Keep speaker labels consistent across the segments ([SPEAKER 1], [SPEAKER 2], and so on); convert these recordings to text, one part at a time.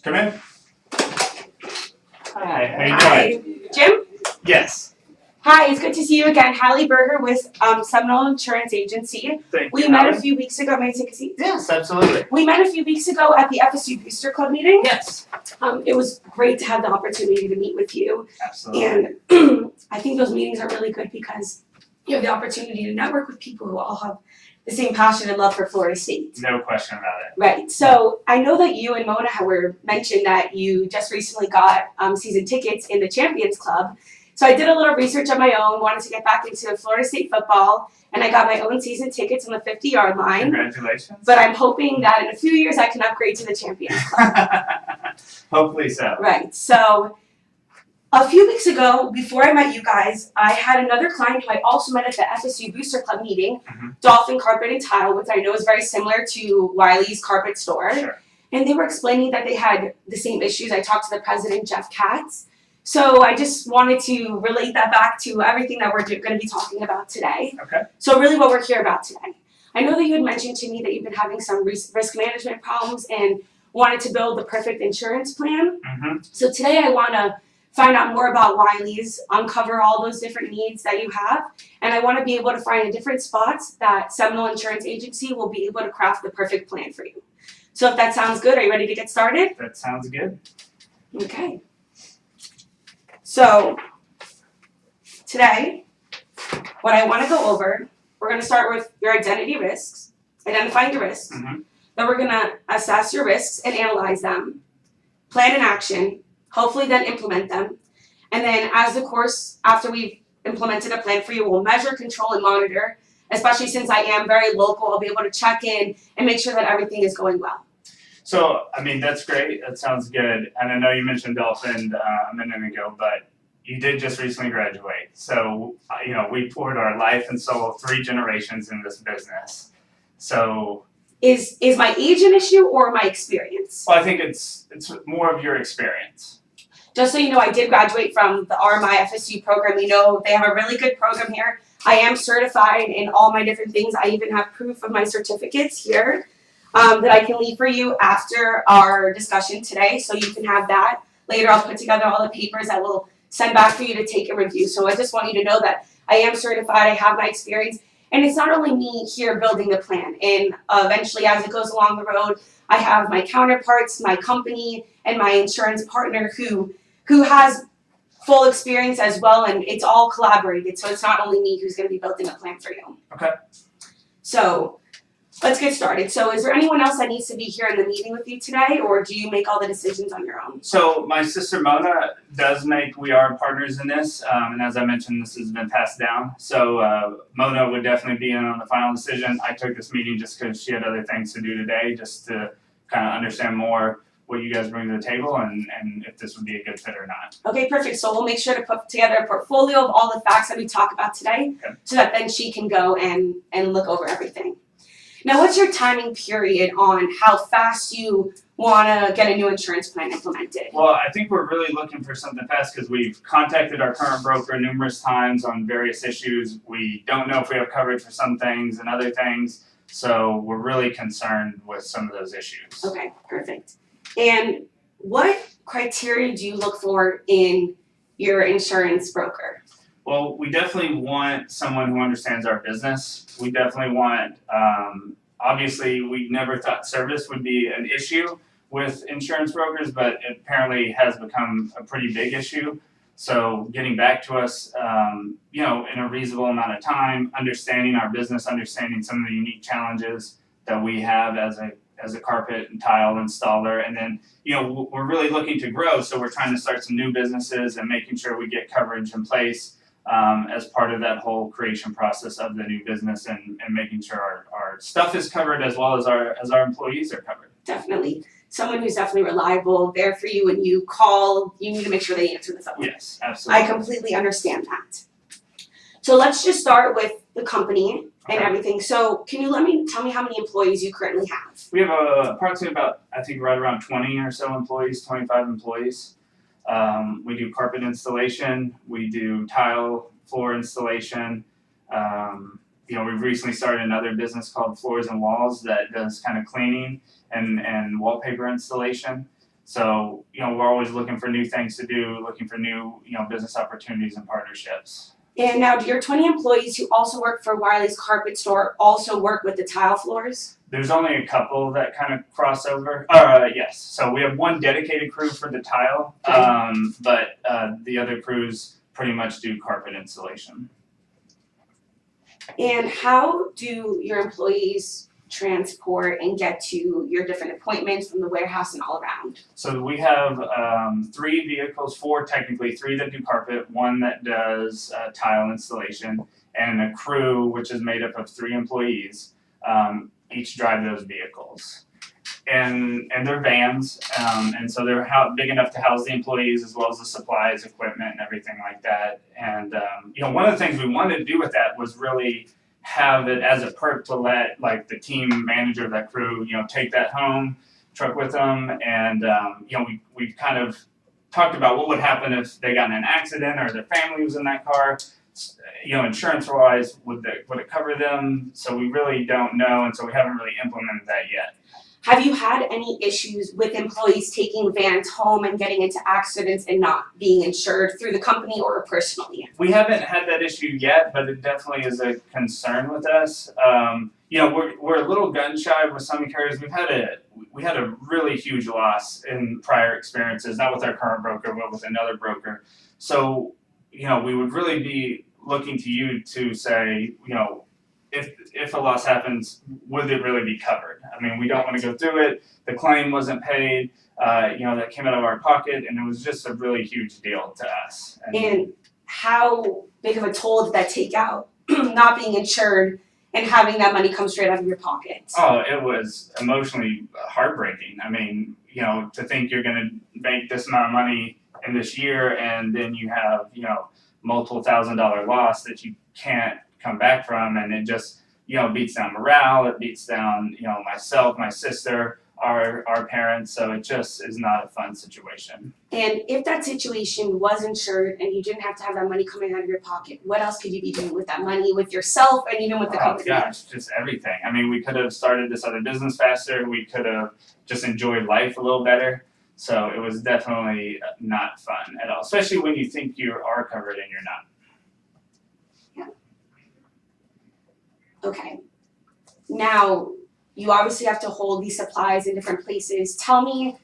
[SPEAKER 1] Come in. Hi, how you doing?
[SPEAKER 2] Jim?
[SPEAKER 1] Yes.
[SPEAKER 2] Hi, it's good to see you again. Halle with Seminole Insurance Agency.
[SPEAKER 1] Thank
[SPEAKER 2] We
[SPEAKER 1] you.
[SPEAKER 2] met a few weeks ago. May I take a seat?
[SPEAKER 1] Yes, absolutely.
[SPEAKER 2] We met a few weeks ago at the FSU Booster Club meeting.
[SPEAKER 1] Yes.
[SPEAKER 2] It was great to have the opportunity to meet with you.
[SPEAKER 1] Absolutely.
[SPEAKER 2] And I think those meetings are really good because you have the opportunity to network with people who all have the same passion and love for Florida State.
[SPEAKER 1] No question about it.
[SPEAKER 2] Right. So I know that you and Mona were mentioned that you just recently got season tickets in the Champions Club. So I did a little research on my own, wanted to get back into Florida State football, and I got my own season tickets on the 50-yard line.
[SPEAKER 1] Congratulations.
[SPEAKER 2] But I'm hoping that in a few years I can upgrade to the Champions Club.
[SPEAKER 1] Hopefully so.
[SPEAKER 2] Right. So a few weeks ago, before I met you guys, I had another client who I also met at the FSU Booster Club meeting, Dolphin Carpet and Tile, which I know is very similar to Wiley's Carpet Store.
[SPEAKER 1] Sure.
[SPEAKER 2] And they were explaining that they had the same issues. I talked to the president, Jeff Katz. So I just wanted to relate that back to everything that we're going to be talking about today.
[SPEAKER 1] Okay.
[SPEAKER 2] So really what we're here about today. I know that you had mentioned to me that you've been having some risk management problems and wanted to build the perfect insurance plan. So today I want to find out more about Wiley's, uncover all those different needs that you have, and I want to be able to find different spots that Seminole Insurance Agency will be able to craft the perfect plan for you. So if that sounds good, are you ready to get started?
[SPEAKER 1] That sounds good.
[SPEAKER 2] Okay. So today, what I want to go over, we're going to start with your identity risks, identifying your risks. Then we're going to assess your risks and analyze them, plan an action, hopefully then implement them. And then as the course, after we've implemented a plan for you, we'll measure, control, and monitor. Especially since I am very local, I'll be able to check in and make sure that everything is going well.
[SPEAKER 1] So, I mean, that's great. That sounds good. And I know you mentioned Dolphin a minute ago, but you did just recently graduate. So, you know, we poured our life and soul, 3 generations in this business. So,
[SPEAKER 2] Is my age an issue or my experience?
[SPEAKER 1] well, I think it's more of your experience.
[SPEAKER 2] Just so you know, I did graduate from the RMI FSU program. You know, they have a really good program here. I am certified in all my different things. I even have proof of my certificates here that I can leave for you after our discussion today. So you can have that. Later I'll put together all the papers that we'll send back for you to take and review. So I just want you to know that I am certified. I have my experience. And it's not only me here building the plan. And eventually, as it goes along the road, I have my counterparts, my company, and my insurance partner who has full experience as well, and it's all collaborated. So it's not only me who's going to be building a plan for you.
[SPEAKER 1] Okay.
[SPEAKER 2] So let's get started. So is there anyone else that needs to be here in the meeting with you today, or do you make all the decisions on your own?
[SPEAKER 1] So my sister Mona we are partners in this, and as I mentioned, this has been passed down. So Mona would definitely be in on the final decision. I took this meeting just because she had other things to do today, just to kind of understand more what you guys bring to the table and if this would be a good fit or not.
[SPEAKER 2] Okay, perfect. So we'll make sure to put together a portfolio of all the facts that we talk about today, so that then she can go and look over everything. Now, what's your timing period on how fast you want to get a new insurance plan implemented?
[SPEAKER 1] Well, I think we're really looking for something fast because we've contacted our current broker numerous times on various issues. We don't know if we have coverage for some things and other things, so we're really concerned with some of those issues.
[SPEAKER 2] Okay, perfect. And what criteria do you look for in your insurance broker?
[SPEAKER 1] Well, we definitely want someone who understands our business. We definitely want, obviously, we never thought service would be an issue with insurance brokers, but it apparently has become a pretty big issue. So getting back to us, you know, in a reasonable amount of time, understanding our business, understanding some of the unique challenges that we have as a carpet and tile installer. And then, you know, we're really looking to grow. So we're trying to start some new businesses and making sure we get coverage in place as part of that whole creation process of the new business and making sure our stuff is covered as well as our employees are covered.
[SPEAKER 2] Definitely. Someone who's definitely reliable, there for you when you call. You need to make sure they answer the phone.
[SPEAKER 1] Yes, absolutely.
[SPEAKER 2] I completely understand that. So let's just start with the company and everything. So can you tell me how many employees you currently have?
[SPEAKER 1] We have approximately about, I think, right around 20 or so employees, 25 employees. We do carpet installation, we do tile floor installation. You know, we've recently started another business called Floors and Walls that does kind of cleaning and wallpaper installation. So, we're always looking for new things to do, looking for new, business opportunities and partnerships.
[SPEAKER 2] And now, do your 20 employees who also work for Wiley's Carpet Store also work with the tile floors?
[SPEAKER 1] There's only a couple that kind of cross over. Yes. So we have one dedicated crew for the tile, but the other crews pretty much do carpet installation.
[SPEAKER 2] And how do your employees transport and get to your different appointments from the warehouse and all around?
[SPEAKER 1] So we have 3 vehicles, 4 technically, 3 that do carpet, 1 that does tile installation, and a crew which is made up of 3 employees. Each drive those vehicles. And they're vans, and so they're big enough to house the employees as well as the supplies, equipment, and everything like that. And one of the things we wanted to do with that was really have it as a perk to let like the team manager of that crew, take that home truck with them, and we kind of talked about what would happen if they got in an accident or their family was in that car. Insurance wise, would it cover them? So we really don't know, and so we haven't really implemented that yet.
[SPEAKER 2] Have you had any issues with employees taking vans home and getting into accidents and not being insured through the company or personally?
[SPEAKER 1] We haven't had that issue yet, but it definitely is a concern with us. We're a little gun shy with some carriers. We had a really huge loss in prior experiences, not with our current broker, but with another broker. So, we would really be looking to you to say, if a loss happens, would it really be covered? I mean, we don't want to go through it. The claim wasn't paid, that came out of our pocket, and it was just a really huge deal to us.
[SPEAKER 2] And how big of a toll did that take out, not being insured and having that money come straight out of your pocket?
[SPEAKER 1] Oh, it was emotionally heartbreaking. I mean, to think you're going to make this amount of money in this year, and then you have, multiple $1,000 loss that you can't come back from, and it just beats down morale. It beats down myself, my sister, our parents. So it just is not a fun situation.
[SPEAKER 2] And if that situation was insured and you didn't have to have that money coming out of your pocket, what else could you be doing with that money, with yourself and even with the company?
[SPEAKER 1] Oh gosh, just everything. I mean, we could have started this other business faster. We could have just enjoyed life a little better. So it was definitely not fun at all, especially when you think you are covered and you're not.
[SPEAKER 2] Okay. Now, you obviously have to hold these supplies in different places. Tell me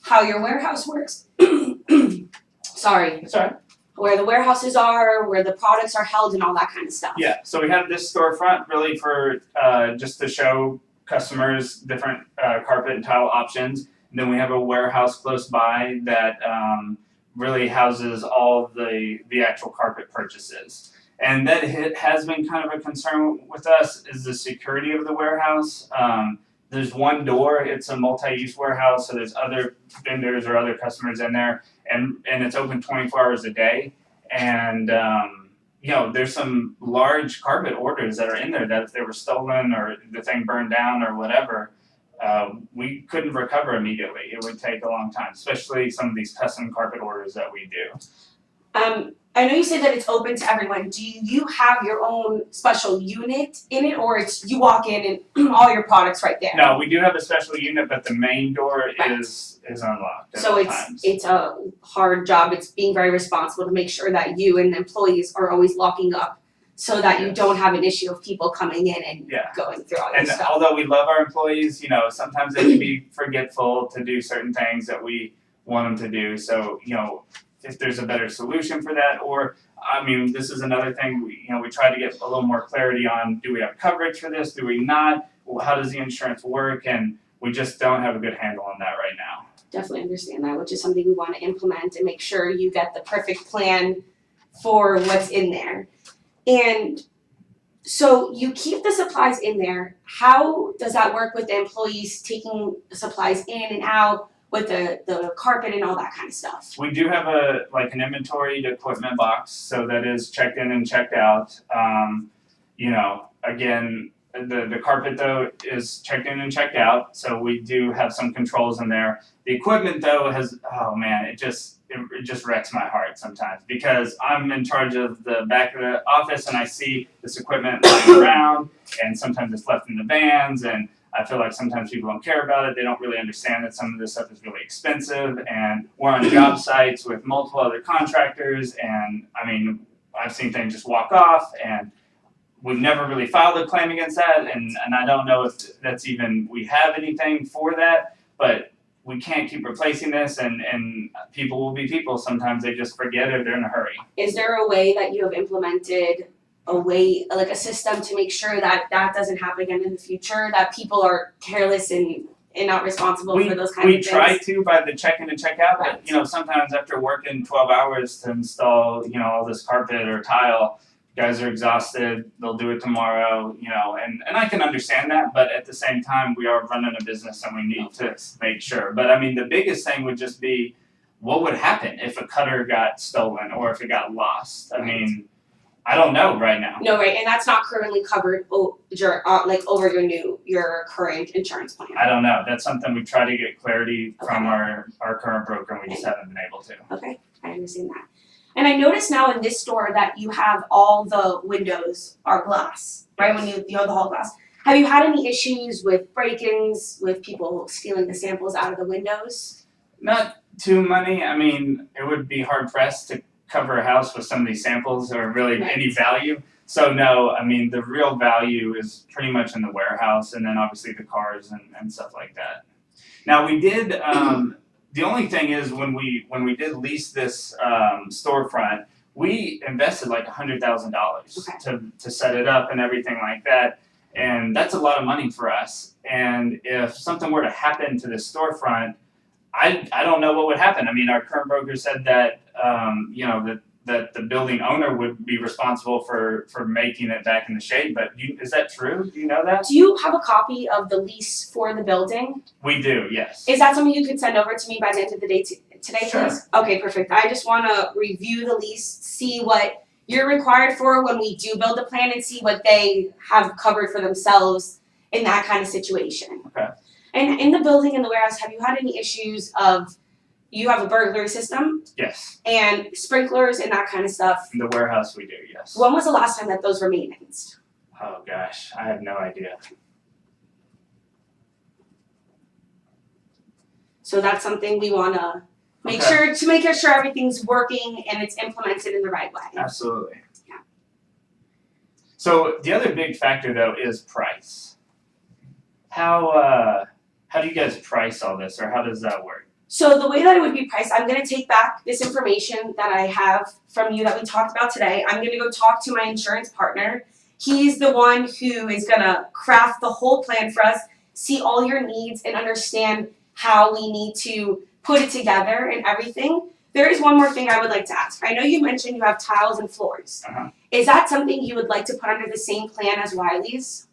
[SPEAKER 2] how your warehouse works. Sorry.
[SPEAKER 1] Sorry.
[SPEAKER 2] Where the warehouses are, where the products are held, and all that kind of stuff.
[SPEAKER 1] Yeah. So we have this storefront really for just to show customers different carpet and tile options. And then we have a warehouse close by that really houses all of the actual carpet purchases. And that has been kind of a concern with us is the security of the warehouse. There's one door, it's a multi-use warehouse, so there's other vendors or other customers in there, and it's open 24 hours a day. And there's some large carpet orders that are in there that if they were stolen or the thing burned down or whatever, we couldn't recover immediately. It would take a long time, especially some of these custom carpet orders that we do.
[SPEAKER 2] I know you said that it's open to everyone. Do you have your own special unit in it, or it's you walk in and all your products right there?
[SPEAKER 1] No, we do have a special unit, but the main door is unlocked at
[SPEAKER 2] so
[SPEAKER 1] all times.
[SPEAKER 2] It's a hard job. It's being very responsible to make sure that you and the employees are always locking up, so that you don't have an issue of people coming in and going through all this stuff.
[SPEAKER 1] Although we love our employees, sometimes they can be forgetful to do certain things that we want them to do. So if there's a better solution for that, or this is another thing we try to get a little more clarity on. Do we have coverage for this? Do we not? Well, how does the insurance work? And we just don't have a good handle on that right now.
[SPEAKER 2] Definitely understand that, which is something we want to implement and make sure you get the perfect plan for what's in there. And so you keep the supplies in there. How does that work with the employees taking supplies in and out? With the carpet and all that kind of stuff.
[SPEAKER 1] We do have an inventoried equipment box, so that is checked in and checked out. Again, the carpet though is checked in and checked out, so we do have some controls in there. The equipment though it just wrecks my heart sometimes because I'm in charge of the back of the office and I see this equipment lying around, and sometimes it's left in the vans, and I feel like sometimes people don't care about it. They don't really understand that some of this stuff is really expensive, and we're on job sites with multiple other contractors, and I mean, I've seen things just walk off, and we've never really filed a claim against that, and I don't know if that's even, we have anything for that, but we can't keep replacing this, and people will be people. Sometimes they just forget it, they're in a hurry.
[SPEAKER 2] Is there a way that you have implemented a system to make sure that that doesn't happen again in the future, that people are careless and not responsible for those kinds of things?
[SPEAKER 1] We try to by the check in and check out,
[SPEAKER 2] Right.
[SPEAKER 1] but sometimes after working 12 hours to install, all this carpet or tile, guys are exhausted, they'll do it tomorrow, and I can understand that, but at the same time, we are running a business and we need to make sure. But I mean, the biggest thing would just be, what would happen if a cutter got stolen or if it got lost? I mean, I don't know right now.
[SPEAKER 2] No, right, and that's not currently covered over your current insurance plan.
[SPEAKER 1] I don't know. That's something we try to get clarity from our current broker, and we just haven't been able to.
[SPEAKER 2] Okay, I understand that. And I notice now in this store that you have all the windows are glass, right? When you have the whole glass. Have you had any issues with break-ins, with people stealing the samples out of the windows?
[SPEAKER 1] Not too many. I mean, it would be hard pressed to cover a house with some of these samples or really any value. So no, I mean, the real value is pretty much in the warehouse, and then obviously the cars and stuff like that. Now we did, the only thing is when we did lease this storefront, we invested like $100,000 to set it up and everything like that. And that's a lot of money for us. And if something were to happen to this storefront, I don't know what would happen. I mean, our current broker said that that the building owner would be responsible for making it back in the shade. But is that true? Do you know that?
[SPEAKER 2] Do you have a copy of the lease for the building?
[SPEAKER 1] We do, yes.
[SPEAKER 2] Is that something you could send over to me by the end of the day today,
[SPEAKER 1] Sure.
[SPEAKER 2] please? Okay, perfect. I just want to review the lease, see what you're required for when we do build a plan, and see what they have covered for themselves in that kind of situation.
[SPEAKER 1] Okay.
[SPEAKER 2] And in the building and the warehouse, have you had any issues of, you have a burglary system
[SPEAKER 1] Yes.
[SPEAKER 2] and sprinklers and that kind of stuff?
[SPEAKER 1] In the warehouse we do, yes.
[SPEAKER 2] When was the last time that those were maintenanced?
[SPEAKER 1] Oh gosh, I have no idea.
[SPEAKER 2] So that's something we want to make
[SPEAKER 1] Okay.
[SPEAKER 2] sure everything's working and it's implemented in the right way.
[SPEAKER 1] Absolutely.
[SPEAKER 2] Yeah.
[SPEAKER 1] So the other big factor though is price. How do you guys price all this, or how does that work?
[SPEAKER 2] So the way that it would be priced, I'm going to take back this information that I have from you that we talked about today. I'm going to go talk to my insurance partner. He's the one who is going to craft the whole plan for us, see all your needs, and understand how we need to put it together and everything. There is one more thing I would like to ask. I know you mentioned you have tiles and floors.
[SPEAKER 1] Uh-huh.
[SPEAKER 2] Is that something you would like to put under the same plan as Wiley's?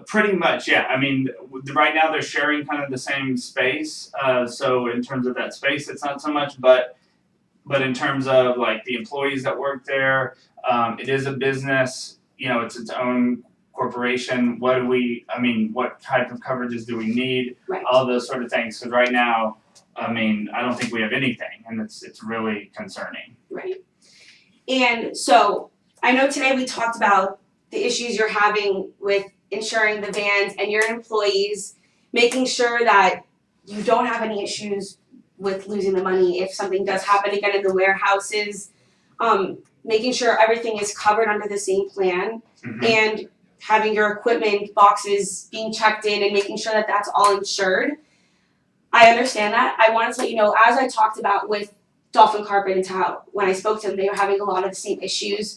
[SPEAKER 1] Pretty much, yeah. I mean, right now they're sharing kind of the same space. So in terms of that space, it's not so much, but in terms of like the employees that work there, it is a business. It's its own corporation. What type of coverages do we need?
[SPEAKER 2] Right.
[SPEAKER 1] All those sort of things. Because right now, I mean, I don't think we have anything, and it's really concerning.
[SPEAKER 2] Right. And so I know today we talked about the issues you're having with insuring the vans and your employees, making sure that you don't have any issues with losing the money if something does happen again in the warehouses, making sure everything is covered under the same plan, and having your equipment boxes being checked in and making sure that that's all insured. I understand that. I wanted to let you know, as I talked about with Dolphin Carpet and Tile, when I spoke to them, they were having a lot of the same issues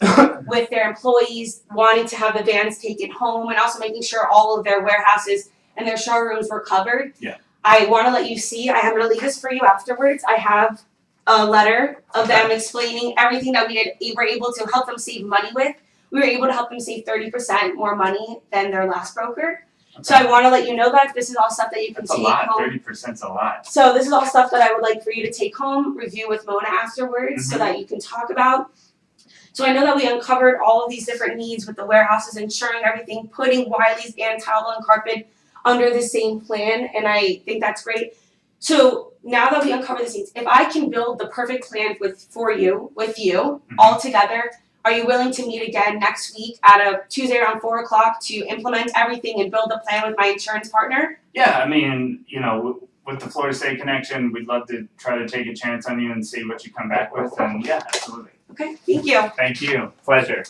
[SPEAKER 2] with their employees wanting to have the vans taken home, and also making sure all of their warehouses and their showrooms were covered.
[SPEAKER 1] Yeah.
[SPEAKER 2] I want to let you see, I am going to leave this for you afterwards. I have a letter of them explaining everything that we were able to help them save money with. We were able to help them save 30% more money than their last broker.
[SPEAKER 1] Okay.
[SPEAKER 2] So I want to let you know that this is all stuff that you can
[SPEAKER 1] That's
[SPEAKER 2] take
[SPEAKER 1] a lot.
[SPEAKER 2] home.
[SPEAKER 1] 30%'s a lot.
[SPEAKER 2] So this is all stuff that I would like for you to take home, review with Mona afterwards, so that you can talk about. So I know that we uncovered all of these different needs with the warehouses, insuring everything, putting Wiley's and Tile and Carpet under the same plan, and I think that's great. So now that we uncover these needs, if I can build the perfect plan with you all together, Are you willing to meet again next week at a Tuesday around 4 o'clock to implement everything and build a plan with my insurance partner?
[SPEAKER 1] Yeah, I mean, you know, with the Florida State connection, we'd love to try to take a chance on you and see what you come back with. And yeah, absolutely.
[SPEAKER 2] Okay, thank you.
[SPEAKER 1] Thank you. Pleasure.